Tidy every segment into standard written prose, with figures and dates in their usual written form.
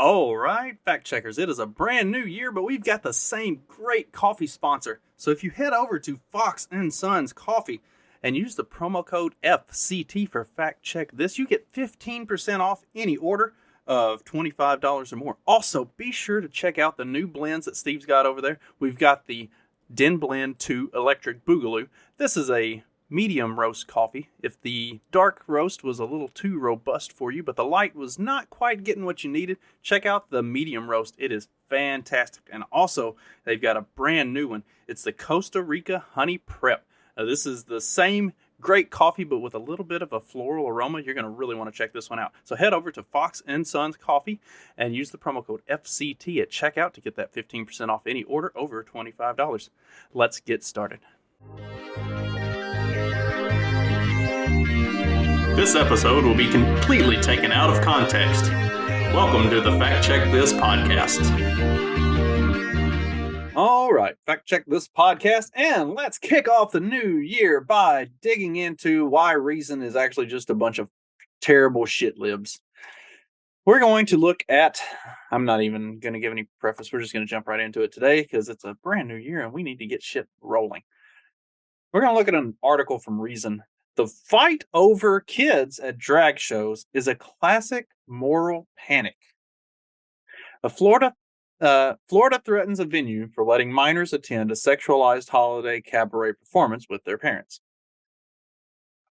All right, fact checkers, it is a brand new year, but we've got the same great coffee sponsor. So if you head over to Fox and Sons Coffee and use the promo code FCT for fact check this, you get 15% off any order of $25 or more. Also, be sure to check out the new blends that Steve's got over there. We've got the Den Blend 2 Electric Boogaloo. This is a medium roast coffee. If the dark roast was a little too robust for you, but the light was not quite getting what you needed, check out the medium roast. It is fantastic. And also, they've got a brand new one. It's the Costa Rica Honey Prep. Now, this is the same great coffee, but with a little bit of a floral aroma. You're going to really want to check this one out. So head over to Fox and Sons Coffee and use the promo code FCT at checkout to get that 15% off any order over $25. Let's get started. This episode will be completely taken out of context. Welcome to the Fact Check This podcast. All right, Fact Check This podcast, and let's kick off the new year by digging into why reason is actually just a bunch of terrible shit libs. We're going to look at, I'm not even going to give any preface, we're just going to jump right into it today because it's a brand new year and we need to get shit rolling. We're going to look at an article from Reason. The fight over kids at drag shows is a classic moral panic. Florida threatens a venue for letting minors attend a sexualized holiday cabaret performance with their parents.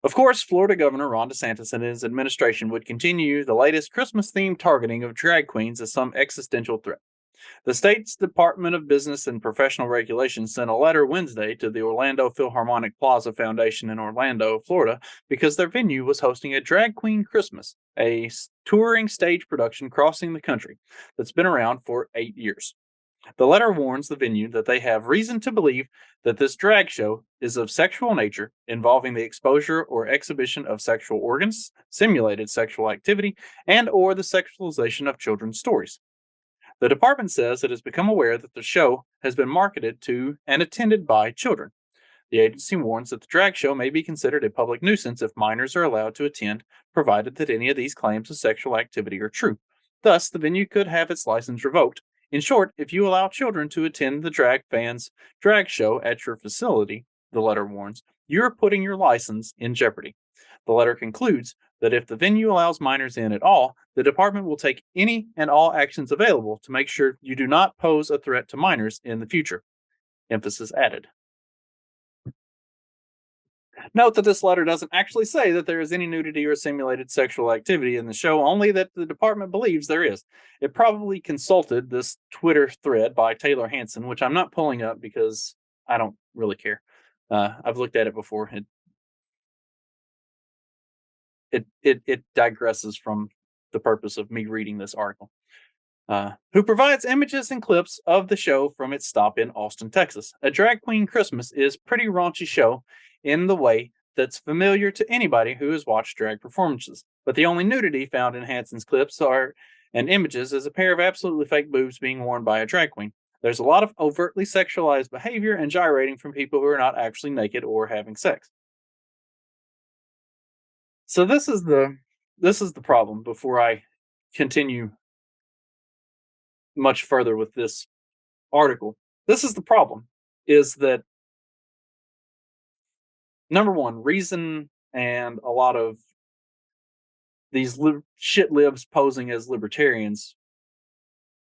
Of course, Florida Governor Ron DeSantis and his administration would continue the latest Christmas-themed targeting of drag queens as some existential threat. The state's Department of Business and Professional Regulation sent a letter Wednesday to the Orlando Philharmonic Plaza Foundation in Orlando, Florida, because their venue was hosting a Drag Queen Christmas, a touring stage production crossing the country that's been around for 8 years. The letter warns the venue that they have reason to believe that this drag show is of sexual nature, involving the exposure or exhibition of sexual organs, simulated sexual activity, and or the sexualization of children's stories. The department says it has become aware that the show has been marketed to and attended by children. The agency warns that the drag show may be considered a public nuisance if minors are allowed to attend, provided that any of these claims of sexual activity are true. Thus, the venue could have its license revoked. In short, if you allow children to attend the drag fans' drag show at your facility, the letter warns, you're putting your license in jeopardy. The letter concludes that if the venue allows minors in at all, the department will take any and all actions available to make sure you do not pose a threat to minors in the future. Emphasis added. Note that this letter doesn't actually say that there is any nudity or simulated sexual activity in the show, only that the department believes there is. It probably consulted this Twitter thread by Taylor Hanson, which I'm not pulling up because I don't really care. I've looked at it before. It digresses from the purpose of me reading this article. Who provides images and clips of the show from its stop in Austin, Texas. A Drag Queen Christmas is a pretty raunchy show in the way that's familiar to anybody who has watched drag performances. But the only nudity found in Hanson's clips and images is a pair of absolutely fake boobs being worn by a drag queen. There's a lot of overtly sexualized behavior and gyrating from people who are not actually naked or having sex. So this is the problem before I continue much further with this article. This is the problem, is that number one, Reason and a lot of these shit libs posing as libertarians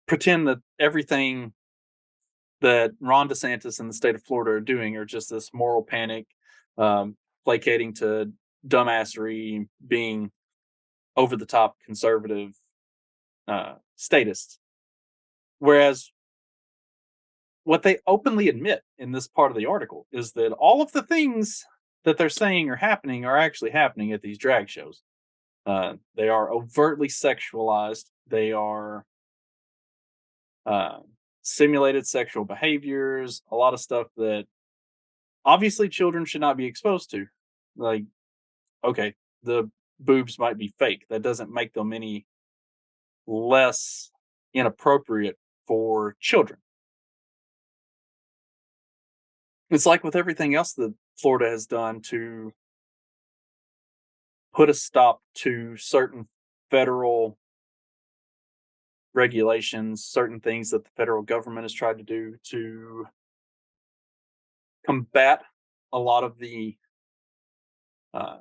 pretend that everything that Ron DeSantis and the state of Florida are doing are just this moral panic, placating to dumbassery, being over the top conservative statists. Whereas what they openly admit in this part of the article is that all of the things that they're saying are actually happening at these drag shows. They are overtly sexualized. They are simulated sexual behaviors, a lot of stuff that obviously children should not be exposed to. Like, okay, the boobs might be fake. That doesn't make them any less inappropriate for children. It's like with everything else that Florida has done to put a stop to certain federal regulations, certain things that the federal government has tried to do to combat a lot of the uh,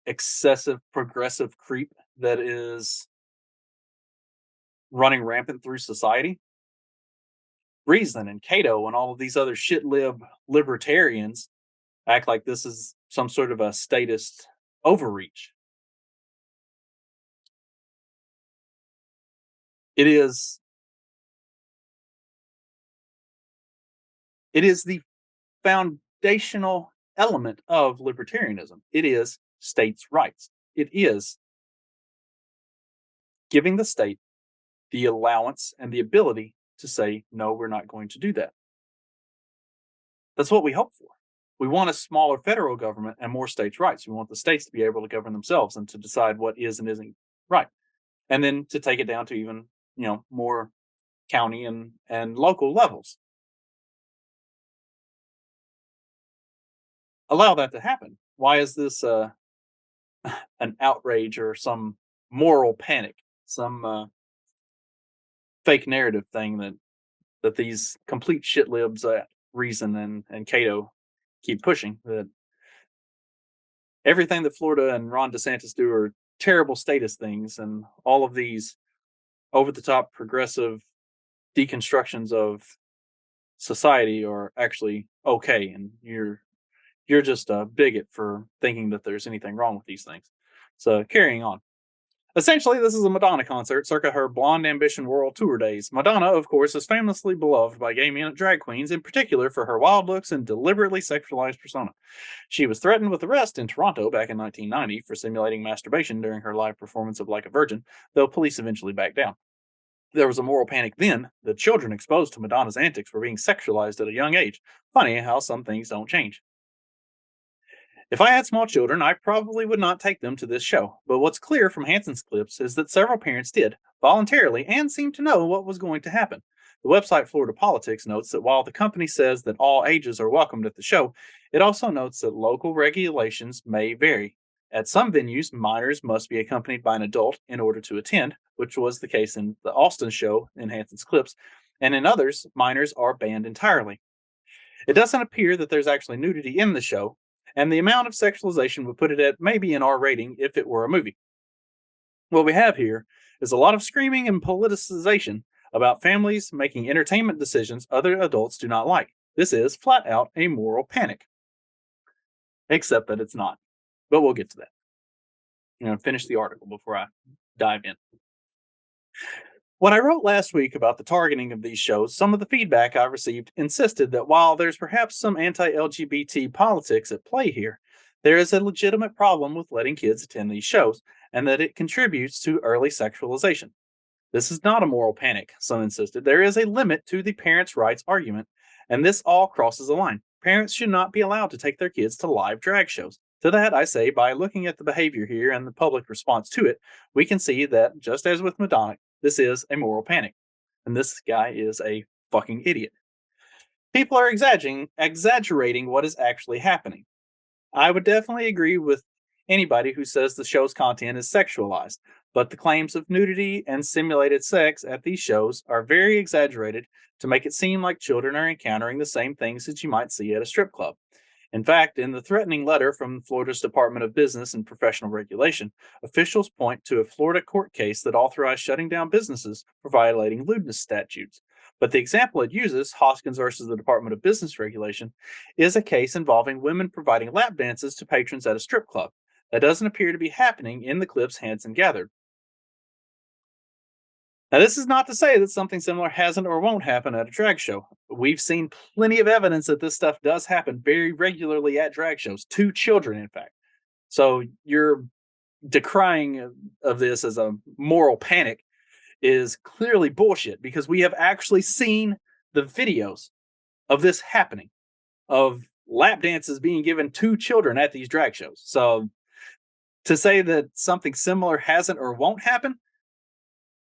excessive progressive creep that is running rampant through society. Reason and Cato and all of these other shit libertarians act like this is some sort of a statist overreach. It is it is the foundational element of libertarianism. It is states' rights. It is giving the state the allowance and the ability to say, no, we're not going to do that. That's what we hope for. We want a smaller federal government and more states' rights. We want the states to be able to govern themselves and to decide what is and isn't right. And then to take it down to even, more county and local levels. Allow that to happen. Why is this an outrage or some moral panic, some fake narrative thing that these complete shit libs at Reason and Cato keep pushing? That everything that Florida and Ron DeSantis do are terrible status things, and all of these over the top progressive deconstructions of society are actually okay, and you're just a bigot for thinking that there's anything wrong with these things. So carrying on. Essentially, this is a Madonna concert circa her Blonde Ambition World Tour days. Madonna, of course, is famously beloved by gay drag queens, in particular for her wild looks and deliberately sexualized persona. She was threatened with arrest in Toronto back in 1990 for simulating masturbation during her live performance of Like a Virgin, though police eventually backed down. There was a moral panic then that children exposed to Madonna's antics were being sexualized at a young age. Funny how some things don't change. If I had small children, I probably would not take them to this show. But what's clear from Hanson's clips is that several parents did, voluntarily, and seemed to know what was going to happen. The website Florida Politics notes that while the company says that all ages are welcomed at the show, it also notes that local regulations may vary. At some venues, minors must be accompanied by an adult in order to attend, which was the case in the Austin show in Hanson's clips, and in others, minors are banned entirely. It doesn't appear that there's actually nudity in the show, and the amount of sexualization would put it at maybe an R rating if it were a movie. What we have here is a lot of screaming and politicization about families making entertainment decisions other adults do not like. This is flat out a moral panic. Except that it's not. But we'll get to that. Finish the article before I dive in. When I wrote last week about the targeting of these shows, some of the feedback I received insisted that while there's perhaps some anti LGBT politics at play here, there is a legitimate problem with letting kids attend these shows, and that it contributes to early sexualization. This is not a moral panic, some insisted. There is a limit to the parents' rights argument, and this all crosses a line. Parents should not be allowed to take their kids to live drag shows. To that, I say, by looking at the behavior here and the public response to it, we can see that, just as with Madonna, this is a moral panic. And this guy is a fucking idiot. People are exaggerating what is actually happening. I would definitely agree with anybody who says the show's content is sexualized, but the claims of nudity and simulated sex at these shows are very exaggerated to make it seem like children are encountering the same things that you might see at a strip club. In fact, in the threatening letter from Florida's Department of Business and Professional Regulation, officials point to a Florida court case that authorized shutting down businesses for violating lewdness statutes. But the example it uses, Hoskins versus the Department of Business Regulation, is a case involving women providing lap dances to patrons at a strip club. That doesn't appear to be happening in the clips Hanson gathered. Now, this is not to say that something similar hasn't or won't happen at a drag show. We've seen plenty of evidence that this stuff does happen very regularly at drag shows, to children, in fact. So your decrying of this as a moral panic is clearly bullshit, because we have actually seen the videos of this happening, of lap dances being given to children at these drag shows. So to say that something similar hasn't or won't happen,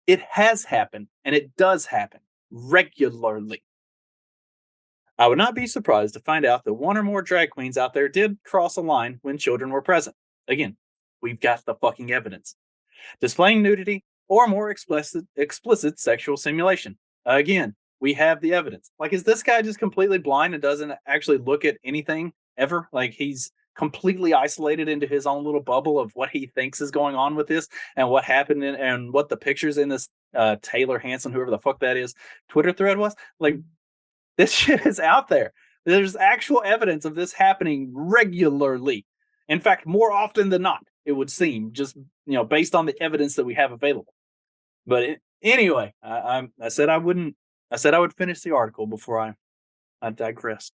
it has happened, and it does happen regularly. I would not be surprised to find out that one or more drag queens out there did cross a line when children were present. Again, we've got the fucking evidence. Displaying nudity or more explicit sexual simulation. Again, we have the evidence. Like, is this guy just completely blind and doesn't actually look at anything ever? Like, he's completely isolated into his own little bubble of what he thinks is going on with this and what happened and what the pictures in this Taylor Hanson, whoever the fuck that is, Twitter thread was. Like, this shit is out there. There's actual evidence of this happening regularly. In fact, more often than not, it would seem, just based on the evidence that we have available. But anyway, I said I wouldn't. I said I would finish the article before I digressed.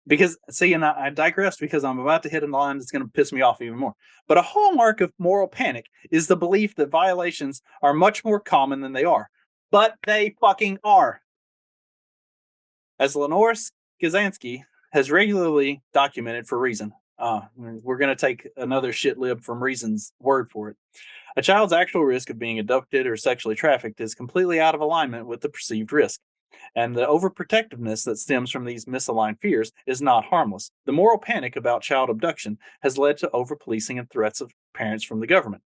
Because see, and I digressed because I'm about to hit a line that's going to piss me off even more. But a hallmark of moral panic is the belief that violations are much more common than they are. But they fucking are. As Lenore Skazansky has regularly documented for Reason. We're going to take another shit lib from Reason's word for it. A child's actual risk of being abducted or sexually trafficked is completely out of alignment with the perceived risk. And the overprotectiveness that stems from these misaligned fears is not harmless. The moral panic about child abduction has led to overpolicing and threats of parents from the government.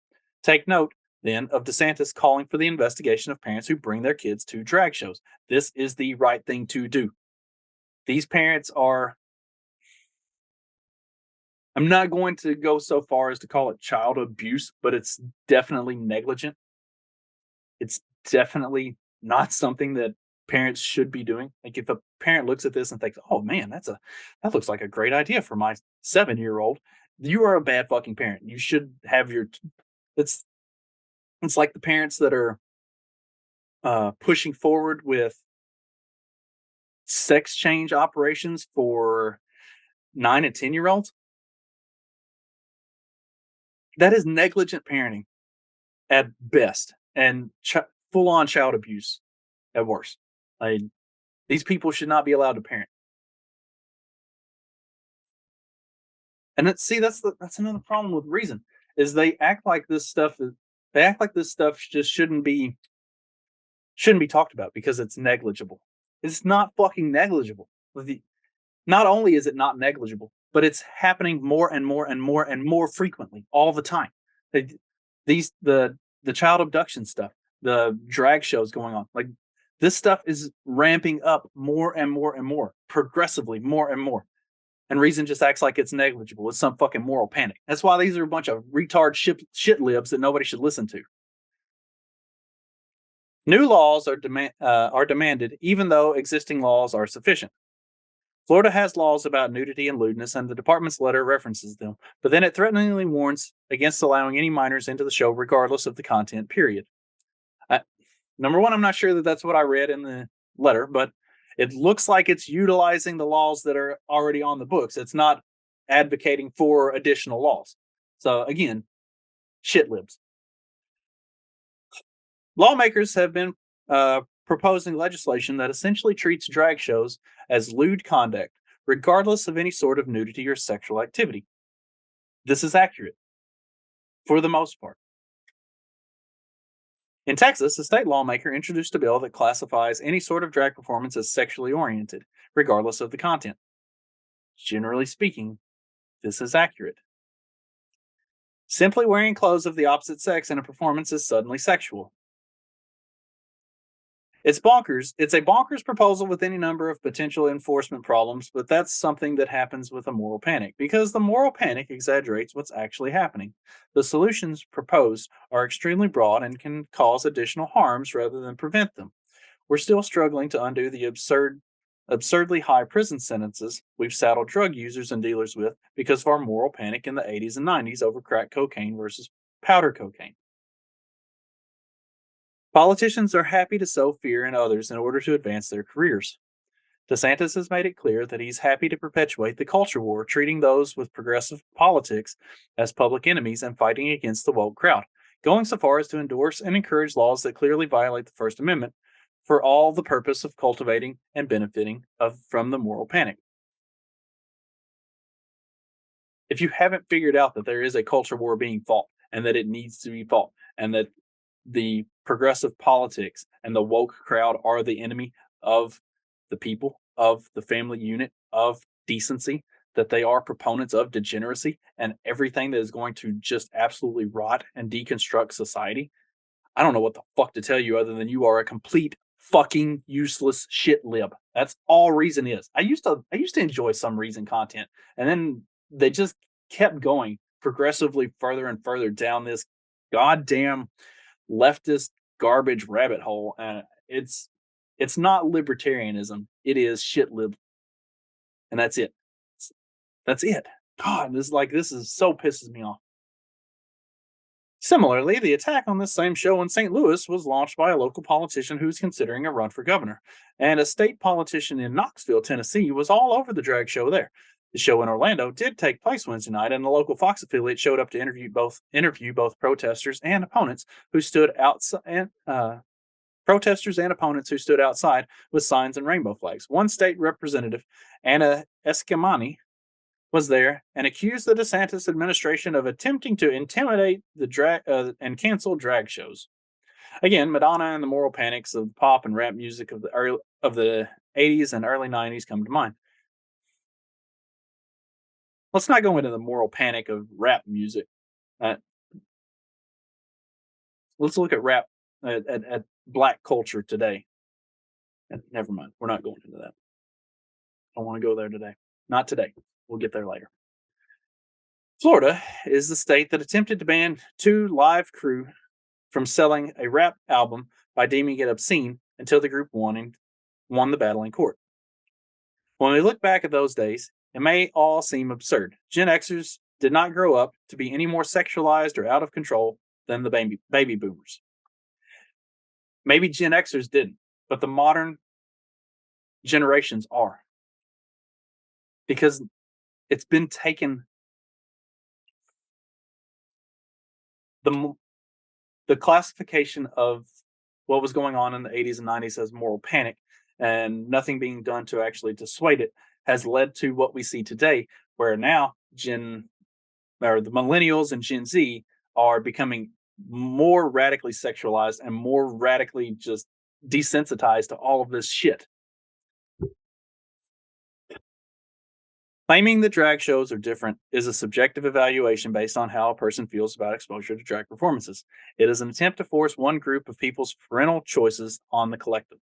Take note, then, of DeSantis calling for the investigation of parents who bring their kids to drag shows. This is the right thing to do. These parents are. I'm not going to go so far as to call it child abuse, but it's definitely negligent. It's definitely not something that parents should be doing. Like, if a parent looks at this and thinks, "Oh man, that looks like a great idea for my 7-year-old," you are a bad fucking parent. You should have your. It's it's like the parents that are pushing forward with sex change operations for 9 and 10-year-olds. That is negligent parenting at best, and full on child abuse at worst. Like, these people should not be allowed to parent. And that's another problem with Reason is they act like this stuff just shouldn't be talked about because it's negligible. It's not fucking negligible. Not only is it not negligible, but it's happening more and more and more and more frequently all the time. They, these the child abduction stuff, the drag shows going on, like, this stuff is ramping up more and more and more, progressively more and more. And Reason just acts like it's negligible. It's some fucking moral panic. That's why these are a bunch of retard shit libs that nobody should listen to. New laws are demanded, even though existing laws are sufficient. Florida has laws about nudity and lewdness, and the department's letter references them, but then it threateningly warns against allowing any minors into the show, regardless of the content, period. Number one, I'm not sure that that's what I read in the letter, but it looks like it's utilizing the laws that are already on the books. It's not advocating for additional laws. So again, shit libs. Lawmakers have been proposing legislation that essentially treats drag shows as lewd conduct, regardless of any sort of nudity or sexual activity. This is accurate, for the most part. In Texas, a state lawmaker introduced a bill that classifies any sort of drag performance as sexually oriented, regardless of the content. Generally speaking, this is accurate. Simply wearing clothes of the opposite sex in a performance is suddenly sexual. It's bonkers. It's a bonkers proposal with any number of potential enforcement problems, but that's something that happens with a moral panic because the moral panic exaggerates what's actually happening. The solutions proposed are extremely broad and can cause additional harms rather than prevent them. We're still struggling to undo the absurdly high prison sentences we've saddled drug users and dealers with because of our moral panic in the 80s and 90s over crack cocaine versus powder cocaine. Politicians are happy to sow fear in others in order to advance their careers. DeSantis has made it clear that he's happy to perpetuate the culture war, treating those with progressive politics as public enemies and fighting against the woke crowd, going so far as to endorse and encourage laws that clearly violate the First Amendment for all the purpose of cultivating and benefiting from the moral panic. If you haven't figured out that there is a culture war being fought and that it needs to be fought and that the progressive politics and the woke crowd are the enemy of the people, of the family unit, of decency, that they are proponents of degeneracy and everything that is going to just absolutely rot and deconstruct society, I don't know what the fuck to tell you other than you are a complete fucking useless shit lib. That's all Reason is. I used to enjoy some Reason content, and then they just kept going progressively further and further down this goddamn leftist garbage rabbit hole, and it's not libertarianism. It is shit lib, and that's it. That's it. God, this is so pisses me off. Similarly, the attack on this same show in St. Louis was launched by a local politician who's considering a run for governor. And a state politician in Knoxville, Tennessee, was all over the drag show there. The show in Orlando did take place Wednesday night, and the local Fox affiliate showed up to interview both protesters and opponents who stood outside. Protesters and opponents who stood outside with signs and rainbow flags. One state representative, Anna Eskamani, was there and accused the DeSantis administration of attempting to intimidate the drag and cancel drag shows. Again, Madonna and the moral panics of pop and rap music of the 80s and early 90s come to mind. Let's not go into the moral panic of rap music. Uh, let's look at rap at black culture today. Never mind. We're not going into that. I don't want to go there today. Not today. We'll get there later. Florida is the state that attempted to ban two live crew from selling a rap album by deeming it obscene until the group won the battle in court. When we look back at those days, it may all seem absurd. Gen Xers did not grow up to be any more sexualized or out of control than the baby boomers. Maybe Gen Xers didn't, but the modern generations are. Because it's been taken the classification of what was going on in the 80s and 90s as moral panic and nothing being done to actually dissuade it has led to what we see today, where now the millennials and Gen Z are becoming more radically sexualized and more radically just desensitized to all of this shit. Claiming that drag shows are different is a subjective evaluation based on how a person feels about exposure to drag performances. It is an attempt to force one group of people's parental choices on the collective.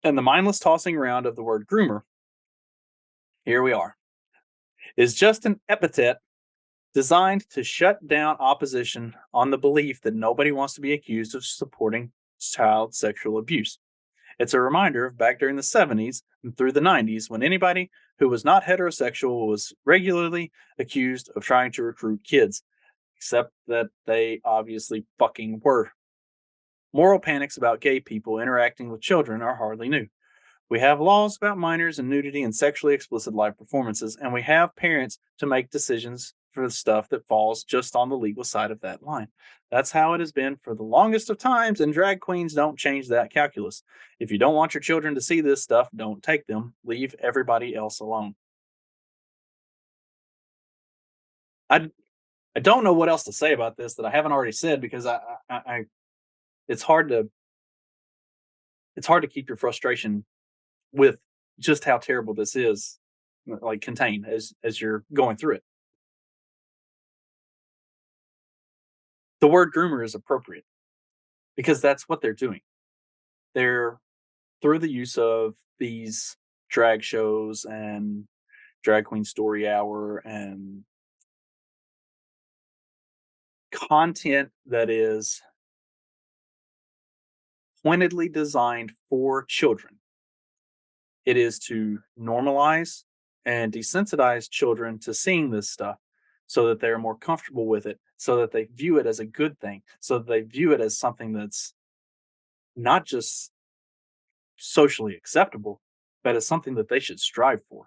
And the mindless tossing around of the word groomer, here we are, is just an epithet designed to shut down opposition on the belief that nobody wants to be accused of supporting child sexual abuse. It's a reminder of back during the 70s and through the 90s when anybody who was not heterosexual was regularly accused of trying to recruit kids, except that they obviously fucking were. Moral panics about gay people interacting with children are hardly new. We have laws about minors and nudity and sexually explicit live performances, and we have parents to make decisions for the stuff that falls just on the legal side of that line. That's how it has been for the longest of times, and drag queens don't change that calculus. If you don't want your children to see this stuff, don't take them. Leave everybody else alone. I, I don't know what else to say about this that I haven't already said because it's hard to keep your frustration with just how terrible this is like contained as you're going through it. The word groomer is appropriate because that's what they're doing. They're through the use of these drag shows and drag queen story hour and content that is pointedly designed for children. It is to normalize and desensitize children to seeing this stuff so that they're more comfortable with it, so that they view it as a good thing, so that they view it as something that's not just socially acceptable, but as something that they should strive for.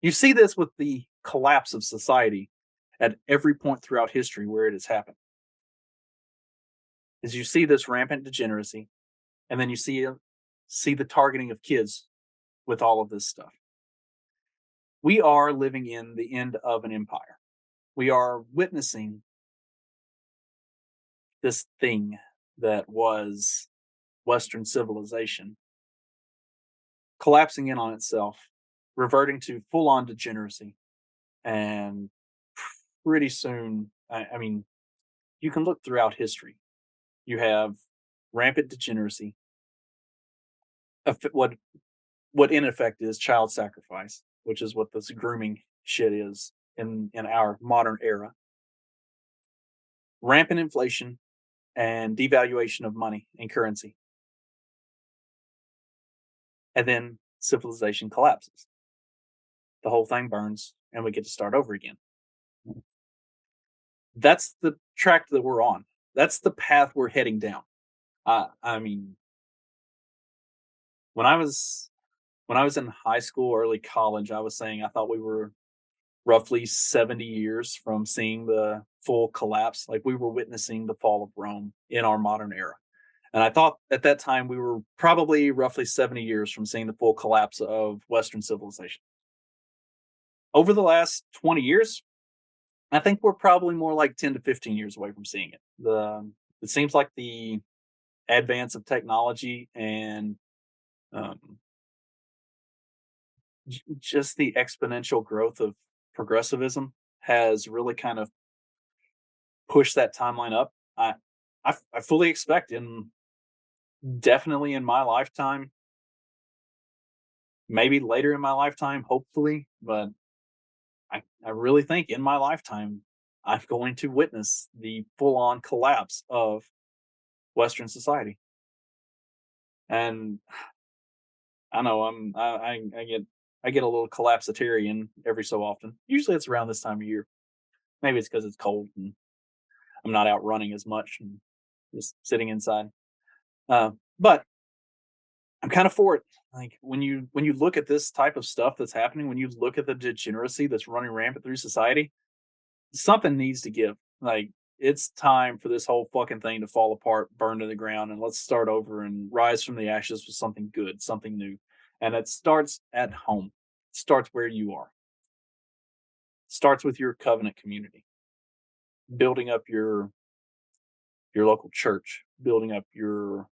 You see this with the collapse of society at every point throughout history where it has happened. Is you see this rampant degeneracy, and then you see the targeting of kids with all of this stuff. We are living in the end of an empire. We are witnessing this thing that was Western civilization collapsing in on itself, reverting to full on degeneracy. And pretty soon, I mean, you can look throughout history. You have rampant degeneracy, what in effect is child sacrifice, which is what this grooming shit is in our modern era. Rampant inflation and devaluation of money and currency, and then civilization collapses. The whole thing burns, and we get to start over again. That's the track that we're on. That's the path we're heading down. I mean, when I was in high school, early college, I was saying I thought we were roughly 70 years from seeing the full collapse. Like we were witnessing the fall of Rome in our modern era. And I thought at that time we were probably roughly 70 years from seeing the full collapse of Western civilization. Over the last 20 years, I think we're probably more like 10 to 15 years away from seeing it. It seems like the advance of technology and um, just the exponential growth of progressivism has really kind of pushed that timeline up. I fully expect definitely in my lifetime, maybe later in my lifetime, hopefully, but I really think in my lifetime I'm going to witness the full on collapse of Western society. And I know I get a little collapsitarian every so often. Usually it's around this time of year. Maybe it's because it's cold and I'm not out running as much and just sitting inside. But I'm kind of for it. Like when you look at this type of stuff that's happening, when you look at the degeneracy that's running rampant through society, something needs to give. Like it's time for this whole fucking thing to fall apart, burn to the ground, and let's start over and rise from the ashes with something good, something new. And it starts at home. It starts where you are. It starts with your covenant community, building up your local church, building up your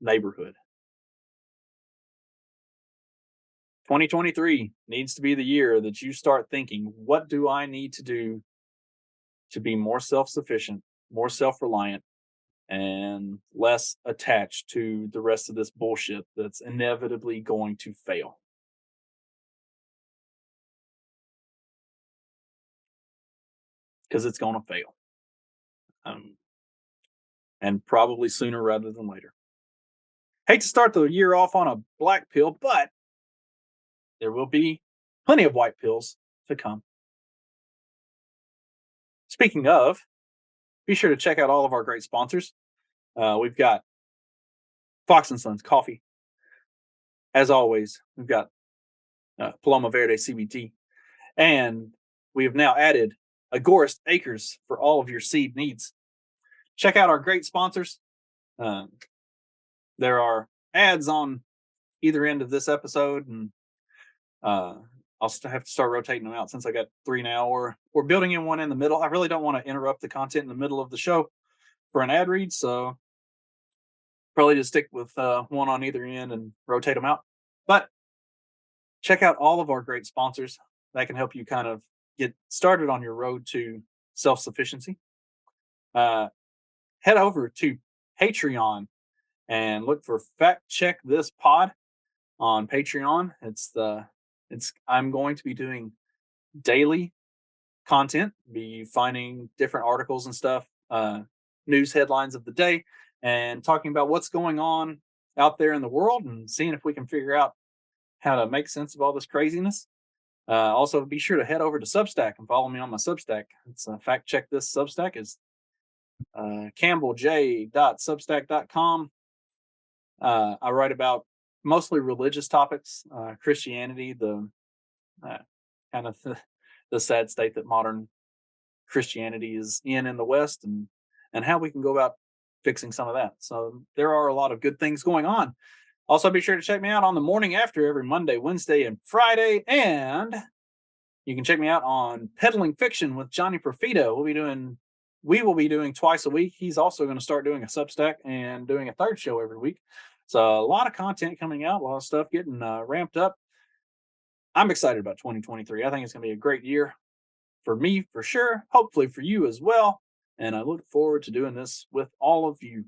neighborhood. 2023 needs to be the year that you start thinking, what do I need to do to be more self sufficient, more self reliant, and less attached to the rest of this bullshit that's inevitably going to fail? Because it's going to fail. Um, and probably sooner rather than later. Hate to start the year off on a black pill, but there will be plenty of white pills to come. Speaking of, be sure to check out all of our great sponsors. We've got Fox and Sons Coffee. As always, we've got Paloma Verde CBD, and we have now added Agorist Acres for all of your seed needs. Check out our great sponsors. There are ads on either end of this episode, and I'll have to start rotating them out since I got 3 now, or we're building in one in the middle. I really don't want to interrupt the content in the middle of the show for an ad read, so probably just stick with one on either end and rotate them out. But check out all of our great sponsors that can help you kind of get started on your road to self-sufficiency. Head over to Patreon and look for Fact Check This Pod on Patreon. I'm going to be doing daily content, be finding different articles and stuff, news headlines of the day, and talking about what's going on out there in the world and seeing if we can figure out how to make sense of all this craziness. Also, be sure to head over to Substack and follow me on my Substack. It's Fact Check This Substack is campbellj.substack.com. I write about mostly religious topics, Christianity, the kind of the sad state that modern Christianity is in the West, and how we can go about fixing some of that. So there are a lot of good things going on. Also, be sure to check me out on the morning after every Monday, Wednesday, and Friday. And you can check me out on Peddling Fiction with Johnny Profito. We will be doing twice a week. He's also going to start doing a Substack and doing a third show every week. So a lot of content coming out, a lot of stuff getting ramped up. I'm excited about 2023. I think it's going to be a great year for me, for sure. Hopefully for you as well. And I look forward to doing this with all of you.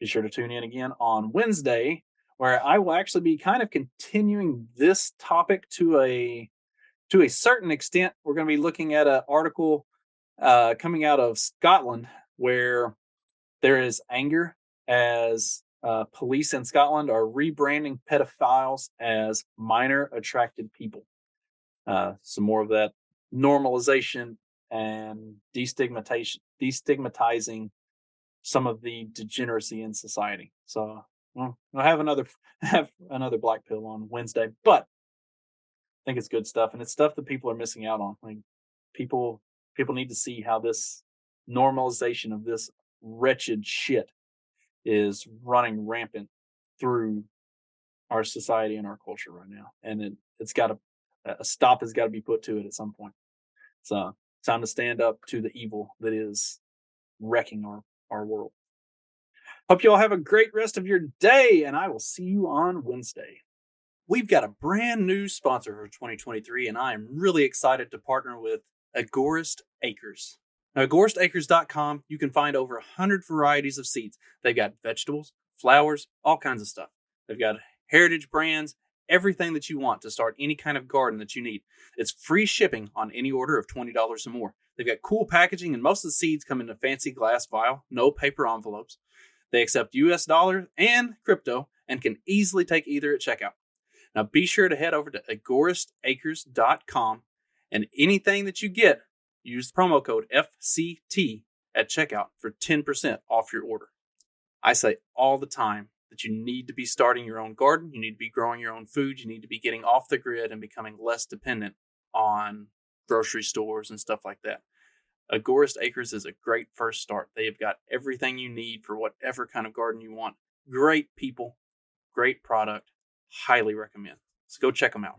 Be sure to tune in again on Wednesday, where I will actually be kind of continuing this topic to a certain extent. We're going to be looking at an article coming out of Scotland where there is anger as police in Scotland are rebranding pedophiles as minor attracted people. Some more of that normalization and destigmatizing some of the degeneracy in society. So we'll have another black pill on Wednesday, but I think it's good stuff, and it's stuff that people are missing out on. Like people people need to see how this normalization of this wretched shit is running rampant through our society and our culture right now, and it's got to a stop has got to be put to it at some point. So time to stand up to the evil that is wrecking our world. Hope you all have a great rest of your day, and I will see you on Wednesday. We've got a brand new sponsor for 2023, and I am really excited to partner with Agorist Acres. Now, agoristacres.com, you can find over 100 varieties of seeds. They've got vegetables, flowers, all kinds of stuff. They've got heritage brands, everything that you want to start any kind of garden that you need. It's free shipping on any order of $20 or more. They've got cool packaging, and most of the seeds come in a fancy glass vial, no paper envelopes. They accept US dollars and crypto and can easily take either at checkout. Now be sure to head over to agoristacres.com, and anything that you get, use the promo code FCT at checkout for 10% off your order. I say all the time that you need to be starting your own garden, you need to be growing your own food, you need to be getting off the grid and becoming less dependent on grocery stores and stuff like that. Agorist Acres is a great first start. They have got everything you need for whatever kind of garden you want. Great people, great product, highly recommend. So go check them out.